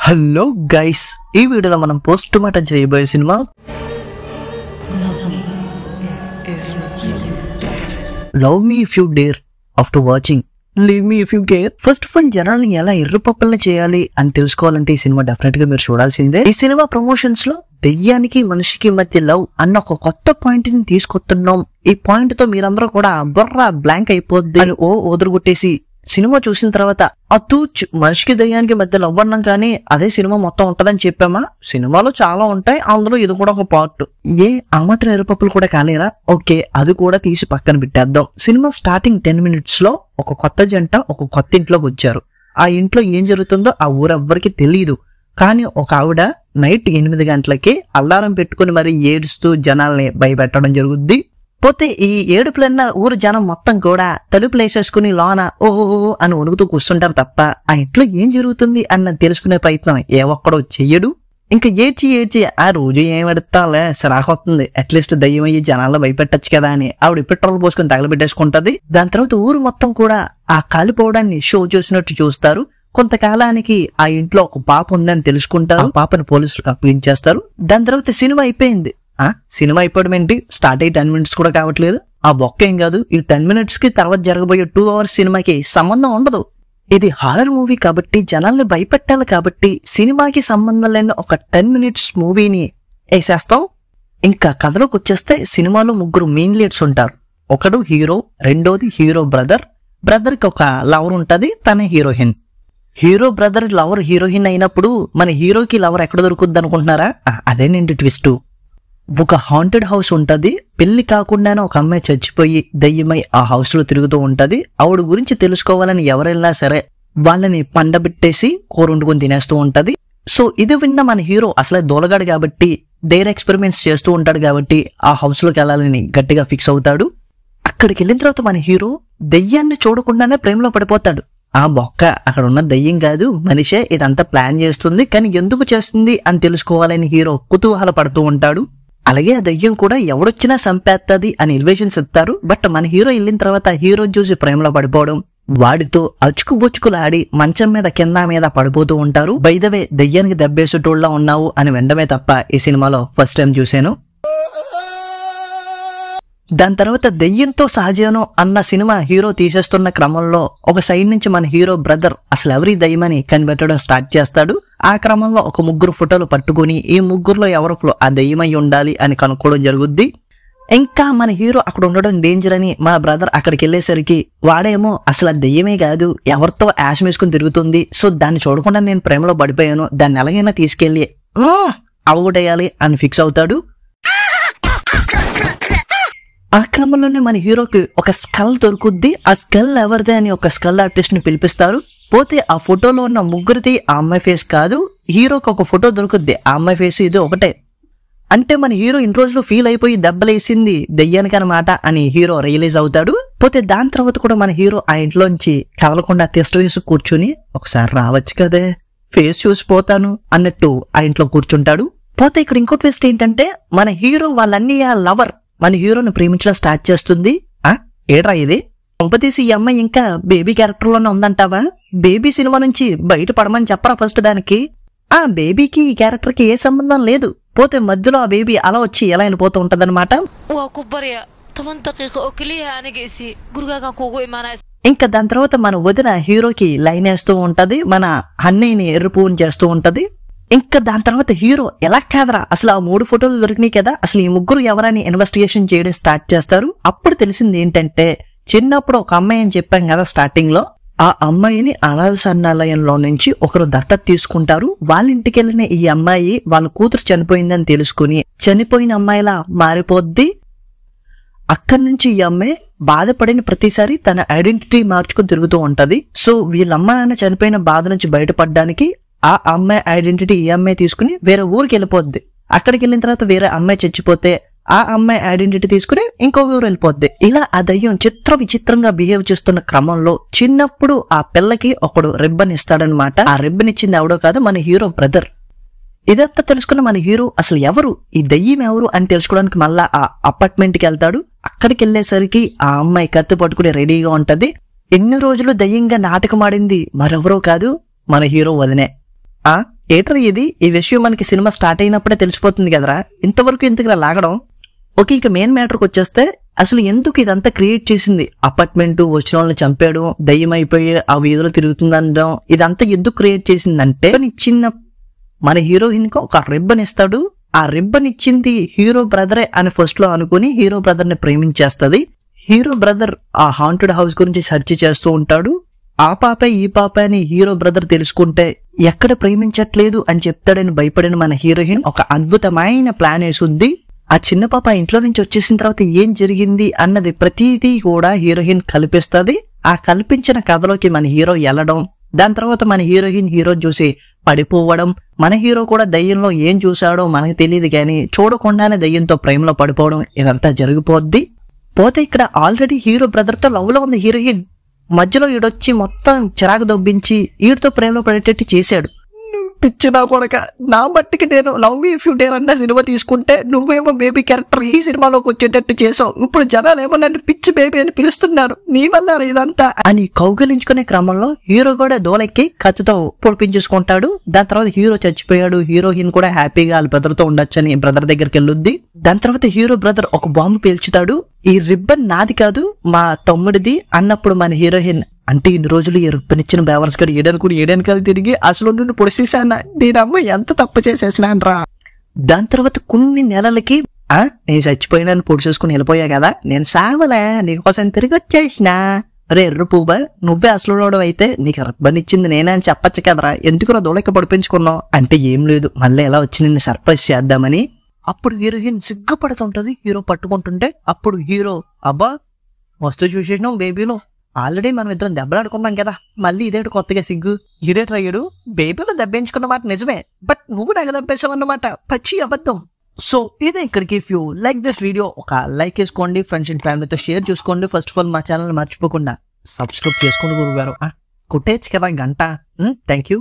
Hello guys, ఈ వీడియోలో మనం పోస్ట్ మార్టం చేయబోయే cinema love me if you dare. After watching leave me if you care. First of all జనాల్ని ఎలా ఎర్రపప్పల్ని చేయాలి అని తెలుసుకోవాలంటే ఈ సినిమా డెఫినెట్ గా మీరు చూడాల్సిందే. ఈ సినిమా ప్రమోషన్స్ లో దెయ్యానికి మనిషికి మధ్య లవ్ అన్న ఒక కొత్త పాయింట్ ని తీసుకొస్తున్నాం. ఈ పాయింట్ తో మీరందరూ కూడా బుర్ర బ్లాంక్ అయిపోద్ది అని ఓదరగొట్టేసి సినిమా చూసిన తర్వాత అతూచ్ మనిషికి దయ్యానికి మధ్య లవ్ అన్నాం కానీ అదే సినిమా మొత్తం ఉంటదని చెప్పామా? సినిమాలో చాలా ఉంటాయి, అందులో ఇది కూడా ఒక పార్ట్. ఆ మాత్రం ఎరుపప్పులు కూడా కాలేరా? ఓకే, అది కూడా తీసి పక్కన పెట్టేద్దాం. సినిమా స్టార్టింగ్ 10 minutes లో ఒక కొత్త జంట ఒక కొత్త ఇంట్లోకి వచ్చారు. ఆ ఇంట్లో ఏం జరుగుతుందో ఆ ఊరెవ్వరికి తెలియదు. కానీ ఒక ఆవిడ నైట్ 8 గంటలకి అలారం పెట్టుకుని మరి ఏడుస్తూ జనాల్ని భయపెట్టడం జరుగుద్ది. పోతే ఈ ఏడుపులన్న ఊరు జనం మొత్తం కూడా తలుపులు వేసేసుకుని లోన ఓ అని వణుకుతూ కూర్చుంటారు తప్ప ఆ ఇంట్లో ఏం జరుగుతుంది అన్న తెలుసుకునే ప్రయత్నం ఏ ఒక్కడో చెయ్యడు. ఇంకా ఏడ్చి ఆ రోజు ఏం పెడతాలే సరాకొస్తుంది, అట్లీస్ట్ దయ్యం అయ్యి జనాల్లో భయపెట్టచ్చు కదా అని ఆవిడ పెట్రోల్ పోసుకుని తగలబెట్టేసుకుంటది. దాని తర్వాత ఊరు మొత్తం కూడా ఆ కాలిపోవడాన్ని షో చూసినట్టు చూస్తారు. కొంతకాలానికి ఆ ఇంట్లో ఒక పాప ఉందని తెలుసుకుంటారు. ఆ పాపను పోలీసులకు అప్పగించేస్తారు. దాని తర్వాత సినిమా అయిపోయింది. సినిమా అయిపోవడం ఏంటి, స్టార్ట్ అయ్యి 10 minutes కూడా కావట్లేదు. ఆ బొక్క ఏం కాదు, ఈ 10 minutes కి తర్వాత జరగబోయే 2 hours సినిమాకి సంబంధం ఉండదు. ఇది హారర్ మూవీ కాబట్టి జనాల్ని భయపెట్టాలి కాబట్టి సినిమాకి సంబంధం లేని ఒక 10 minutes మూవీని వేసేస్తాం. ఇంకా కథలోకి వచ్చేస్తే సినిమాలో 3 మెయిన్ లీడ్స్ ఉంటారు. ఒకడు హీరో, రెండోది హీరో బ్రదర్ కి ఒక లవర్ ఉంటది, తన heroine. Hero brother lover heroine అయినప్పుడు మన హీరోకి లవర్ ఎక్కడ దొరుకుద్ది అనుకుంటున్నారా? అదేనండి ట్విస్ట్. ఒక హాంటెడ్ హౌస్ ఉంటది. పెళ్లి కాకుండానే ఒక అమ్మాయి చచ్చిపోయి దయ్యమై ఆ హౌస్ లో తిరుగుతూ ఉంటది. ఆవిడ గురించి తెలుసుకోవాలని ఎవరెళ్ళినా సరే వాళ్ళని పండబెట్టేసి కూర వండుకొని తినేస్తూ ఉంటది. సో ఇది విన్న మన హీరో అసలే దూలగాడు కాబట్టి డైర్ ఎక్స్పెరిమెంట్స్ చేస్తూ ఉంటాడు కాబట్టి ఆ హౌస్ లోకి వెళ్ళాలని గట్టిగా ఫిక్స్ అవుతాడు. అక్కడికి వెళ్ళిన తర్వాత మన హీరో దయ్యాన్ని చూడకుండానే ప్రేమలో పడిపోతాడు. ఆ బొక్క అక్కడ ఉన్న దయ్యం కాదు, మనిషే ఇదంతా ప్లాన్ చేస్తుంది. కానీ ఎందుకు చేస్తుంది అని తెలుసుకోవాలని హీరో కుతూహల పడుతూ ఉంటాడు. అలాగే ఆ దయ్యం కూడా ఎవడొచ్చినా చంపేస్తుంది అని ఎలివేషన్స్ ఇస్తారు. బట్ మన హీరో వెళ్ళిన తర్వాత హీరో చూసి ప్రేమలో పడిపోవడం, వాడితో అచుకుబొచ్చుకులాడి మంచం మీద కింద మీద పడిపోతూ ఉంటారు. బై ద వే దయ్యానికి దెబ్బేసేటోళ్ళ ఉన్నావు అని వెంటనే తప్ప ఈ సినిమాలో ఫస్ట్ టైం చూశాను. దాని తర్వాత దెయ్యంతో సహజీవనం అన్న సినిమా హీరో తీసేస్తున్న క్రమంలో ఒక సైడ్ నుంచి మన హీరో బ్రదర్ అసలు ఎవరి దయ్యమని కనిపెట్టడం స్టార్ట్ చేస్తాడు. ఆ క్రమంలో ఒక 3 ఫోటోలు పట్టుకుని ఈ 3లో ఎవరో ఆ దయ్యమై ఉండాలి అని కనుక్కోవడం జరుగుద్ది. ఇంకా మన హీరో అక్కడ ఉండడం డేంజర్ అని మన బ్రదర్ అక్కడికి వెళ్ళేసరికి వాడేమో అసలు ఆ దెయ్యమే కాదు, ఎవరితో యాష్ వేసుకుని తిరుగుతుంది. సో దాన్ని చూడకుండా నేను ప్రేమలో పడిపోయాను, దాన్ని ఎలాగైనా తీసుకెళ్లి అవగొట్టేయాలి అని ఫిక్స్ అవుతాడు. ఆ క్రమంలోనే మన హీరోకి ఒక స్కల్ దొరుకుద్ది. ఆ స్కల్ ఎవరిదే అని ఒక స్కల్ ఆర్టిస్ట్ ని పిలిపిస్తారు. పోతే ఆ ఫోటోలో ఉన్న 3ది ఆ అమ్మాయి ఫేస్ కాదు, హీరోకి ఒక ఫోటో దొరుకుద్ది, ఆ అమ్మాయి ఫేస్ ఇది ఒకటే. అంటే మన హీరో ఇన్ని రోజులు ఫీల్ అయిపోయి దెబ్బలేసింది దెయ్యానికి అన్నమాట అని హీరో రియలైజ్ అవుతాడు. పోతే దాని తర్వాత కూడా మన హీరో ఆ ఇంట్లోంచి కదలకుండా టెస్ట్ వేసి కూర్చుని ఒకసారి రావచ్చు కదే, ఫేస్ చూసిపోతాను అన్నట్టు ఆ ఇంట్లో కూర్చుంటాడు. పోతే ఇక్కడ ఇంకో ట్విస్ట్ ఏంటంటే మన హీరో వాళ్ళన్నీ ఆ లవర్ మన హీరోని ప్రేమించడం స్టార్ట్ చేస్తుంది. ఏడ్రా ఇది, పంపతీసి ఈ అమ్మాయి ఇంకా బేబీ క్యారెక్టర్ లోనే ఉందంటావా? బేబీ సినిమా నుంచి బయట పడమని చెప్పరా ఫస్ట్ దానికి. ఆ బేబీకి ఈ క్యారెక్టర్ కి ఏ సంబంధం లేదు. పోతే మధ్యలో ఆ బేబీ అలా వచ్చి ఎలా వెళ్ళిపోతూ ఉంటదన్నమాట. ఇంకా దాని తర్వాత మన వదిన హీరోకి లైన్ వేస్తూ ఉంటది, మన అన్నయ్యని ఎర్రపువ్వుని చేస్తూ ఉంటది. ఇంకా దాని తర్వాత హీరో ఎలా కాదరా అసలు ఆ 3 ఫోటోలు దొరికినాయి కదా, అసలు ఈ 3 ఎవరని ఇన్వెస్టిగేషన్ చేయడం స్టార్ట్ చేస్తారు. అప్పుడు తెలిసింది ఏంటంటే చిన్నప్పుడు ఒక అమ్మాయి అని చెప్పాం కదా స్టార్టింగ్ లో, ఆ అమ్మాయిని అనాథ శరణాలయంలో నుంచి ఒకరు దత్తత తీసుకుంటారు. వాళ్ళ ఇంటికి వెళ్ళిన ఈ అమ్మాయి వాళ్ళ కూతురు చనిపోయిందని తెలుసుకుని చనిపోయిన అమ్మాయిలా మారిపోద్ది. అక్కడి నుంచి ఈ అమ్మాయి బాధపడిన ప్రతిసారి తన ఐడెంటిటీ మార్చుకుని తిరుగుతూ ఉంటది. సో వీళ్ళ అమ్మ నాన్న చనిపోయిన బాధ నుంచి బయటపడడానికి ఆ అమ్మాయి ఐడెంటిటీ ఈ అమ్మాయి తీసుకుని వేరే ఊరికి వెళ్ళిపోద్ది. అక్కడికి వెళ్ళిన తర్వాత వేరే అమ్మాయి చచ్చిపోతే ఆ అమ్మాయి ఐడెంటిటీ తీసుకుని ఇంకో ఊరు వెళ్ళిపోద్ది. ఇలా ఆ దయ్యం విచిత్రంగా బిహేవ్ చేస్తున్న క్రమంలో చిన్నప్పుడు ఆ పిల్లకి ఒకడు రిబ్బన్ ఇస్తాడనమాట. ఆ రిబ్బన్ ఇచ్చింది ఎవడో కాదు, మన హీరో బ్రదర్. ఇదంతా తెలుసుకున్న మన హీరో అసలు ఎవరు ఈ దయ్యం ఎవరు అని తెలుసుకోవడానికి మళ్ళా ఆ అపార్ట్మెంట్ కి వెళ్తాడు. అక్కడికి వెళ్ళేసరికి ఆ అమ్మాయి కత్తి పట్టుకుని రెడీగా ఉంటది. ఎన్ని రోజులు దయ్యంగా నాటకమాడింది మరెవరో కాదు, మన హీరో వదినే. ఏటర్ ఇది, ఈ విషయం మనకి సినిమా స్టార్ట్ అయినప్పుడే తెలిసిపోతుంది కదరా, ఇంతవరకు ఎందుకు లాగడం. ఓకే, ఇక మెయిన్ మ్యాటర్కి వచ్చేస్తే అసలు ఎందుకు ఇదంతా క్రియేట్ చేసింది, అపార్ట్మెంట్ వచ్చిన వాళ్ళని చంపాడు, దయ్యం అయిపోయి ఆ వీధిలో తిరుగుతుందనడం, ఇదంతా ఎందుకు క్రియేట్ చేసిందంటే చిన్న మన హీరోయిన్ కి ఒక రిబ్బన్ ఇస్తాడు. ఆ రిబ్బన్ ఇచ్చింది హీరో బ్రదరే అని ఫస్ట్ లో అనుకుని హీరో బ్రదర్ ని ప్రేమించేస్తది. హీరో బ్రదర్ ఆ హాంటెడ్ హౌస్ గురించి సెర్చ్ చేస్తూ ఉంటాడు. ఆ పాప ఈ పాప అని హీరో బ్రదర్ తెలుసుకుంటే ఎక్కడ ప్రేమించట్లేదు అని చెప్తాడని భయపడిన మన హీరోయిన్ ఒక అద్భుతమైన ప్లాన్ వేసుద్ది. ఆ చిన్న పాప ఇంట్లో నుంచి వచ్చేసిన తర్వాత ఏం జరిగింది అన్నది ప్రతిదీ కూడా హీరోయిన్ కల్పిస్తుంది. ఆ కల్పించిన కథలోకి మన హీరో వెళ్ళడం, దాని తర్వాత మన హీరో చూసి పడిపోవడం, మన హీరో కూడా దయ్యంలో ఏం చూశాడో మనకు తెలియదు కానీ చూడకుండానే దయ్యంతో ప్రేమలో పడిపోవడం, ఇదంతా జరిగిపోద్ది. పోతే ఇక్కడ ఆల్రెడీ హీరో బ్రదర్ తో లవ్ లో ఉంది హీరోయిన్. మధ్యలో ఈడొచ్చి మొత్తం చిరాకు దొబ్బించి ఈడితో ప్రేమలో పడేటట్టు చేశాడు. పిచ్చినా కొడక, నా బట్టికి నేను love me if you dare అన్న సినిమా తీసుకుంటే నువ్వేమో బేబీ క్యారెక్టర్ ఈ సినిమాలోకి వచ్చేటట్టు చేసావు. ఇప్పుడు జనాలు ఏమో నన్ను పిచ్చి బేబీ అని పిలుస్తున్నారు, నీ వల్ల ఇదంతా అని కౌగిలించుకునే క్రమంలో హీరో కూడా దోలెక్కి కత్తితో పొడిపించేసుకుంటాడు. దాని తర్వాత హీరో చచ్చిపోయాడు. హీరోయిన్ కూడా హ్యాపీగా వాళ్ళ బ్రదర్ తో ఉండొచ్చని బ్రదర్ దగ్గరికి వెళ్ళొద్ది. దాని తర్వాత హీరో బ్రదర్ ఒక బాంబు పేల్చుతాడు. ఈ రిబ్బన్ నాది కాదు మా తమ్ముడిది అన్నప్పుడు మన హీరోయిన్ అంటే ఇన్ని రోజులు ఈ రిబ్బన్ ఇచ్చిన బేవర్స్ గడు ఏడానికలు తిరిగి అసలు నుండి పొడిసేసానా, దీనమ్మ ఎంత తప్పు చేసేసినాను రా. దాని తర్వాత కొన్ని నెలలకి నేను చచ్చిపోయినాను పొడిచేసుకుని వెళ్ళిపోయా కదా, నేను సావలే నీకోసం తిరిగి వచ్చేసినా. రే ఎర్ర పువ్వ, నువ్వే అసలు అయితే నీకు రిబ్బన్ ఇచ్చింది నేనే అని చెప్పచ్చు కదరా, ఎందుకు నా దూడకి పడిపించుకున్నావు అంటే ఏం లేదు మళ్ళీ ఎలా వచ్చి నిన్ను సర్ప్రైజ్ చేద్దామని. అప్పుడు హీరోయిన్ సిగ్గుపడుతుంటది హీరో పట్టుకుంటుంటే. అప్పుడు హీరో అబ్బా వస్తూ చూసేసినాం బేబీలో, ఆల్రెడీ మనం ఇద్దరం దెబ్బలాడుకున్నాం కదా, మళ్ళీ ఇదేంటి కొత్తగా సిగ్గు, ఇదేట్ అయ్యాడు. బేబీలో దెబ్బేయించుకున్న మాట నిజమే, బట్ నువ్వు నాకు దెబ్బేసావు అన్నమాట పచ్చి అబద్ధం. సో ఇదే ఇక్కడికి. If you like this video ఒక లైక్ వేసుకోండి, ఫ్రెండ్స్ అండ్ ఫ్యామిలీతో షేర్ చేసుకోండి. ఫస్ట్ ఆఫ్ ఆల్ మా ఛానల్ మర్చిపోకుండా సబ్స్క్రైబ్ చేసుకోండి గురుగారు, కొట్టేచ్చు కదా గంట. Thank you.